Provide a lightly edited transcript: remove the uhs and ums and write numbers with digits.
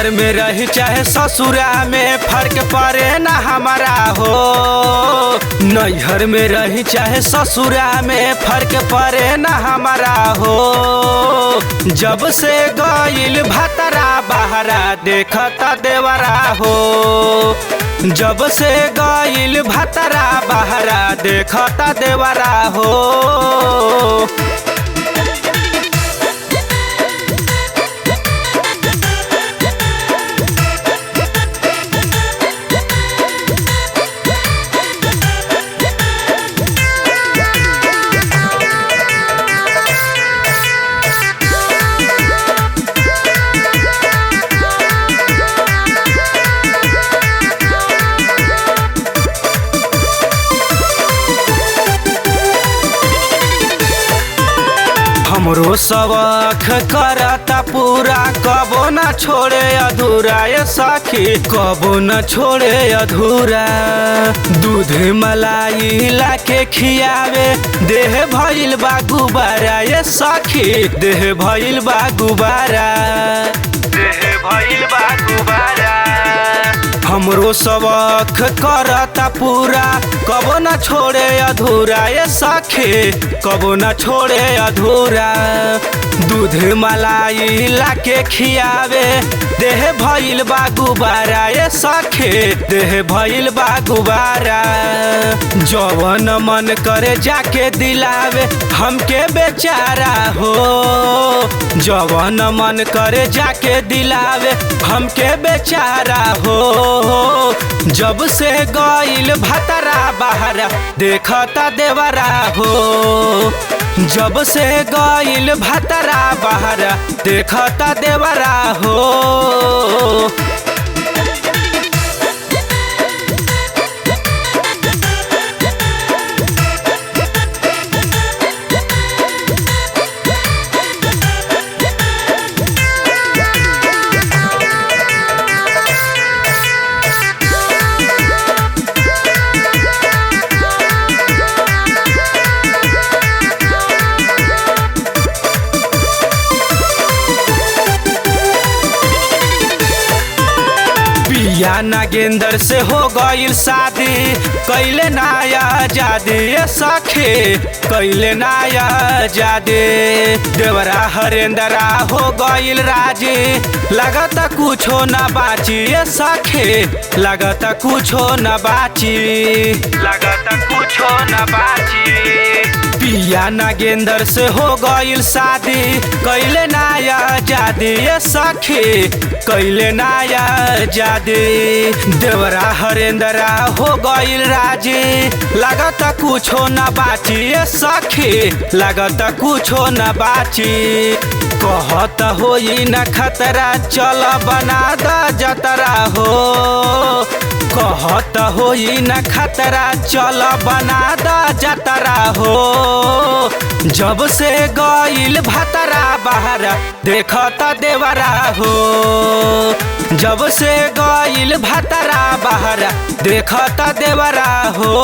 नैहर में रही चाहे ससुरा में फर्क पड़े ना हमारा हो। नैहर में रही चाहे ससुरा में फर्क पड़े ना हमारा हो। जब से गइल भतरा बहरा देखता देवरा हो। जब से गइल भतरा बहरा देखता देवरा हो। हमरो शौक करता पूरा कबो न छोड़े अधूरा ये सखी कबो न छोड़े अधूरा। दूध मलाई लाके खियावे देह भइल बा गुबारा ये सखी देह भइल बा गुबारा। देह भइल बा गुबारा। हमरो शौक करता पूरा कबो न छोड़े अधूरा ये सखी कबो न छोड़े अधूरा। दूध मलाई लाके खियावे देह भइल बा गुबारा ये सखी देह भइल बा गुबारा। जवन मन करे जाके दिलावे हमके बेचारा हो। जवन मन करे जाके दिलावे हमके बेचारा हो। जब से गइल भतरा बहरा देखता देवरा हो। जब से गइल भतरा बहरा देखता देवरा हो। या नागेंद्र से हो गइल शादी कैले नाया जादे ये सखी कैले नाया जादे। देवरा हरेंद्रा हो गइल राजी लगता कुछो न बाची ये सखी लगता कुछो न बाची लगता कुछो न बाची। पिया नागेंद्र से हो गइल शादी कैले नाया जादे ये सखी कैले नाया जादे। देवरा हरेंद्रा हो गइल राजी लगता कुछो न बाची ये सखी लगता कुछो न बाची। कहत होई न खतरा चल बना द जतरा हो। कहत होई न खतरा चल बना द जतरा हो। जब से गइल भतरा बहरा देखता देवरा हो। जब से गइल भतरा बहरा देखता देवरा हो।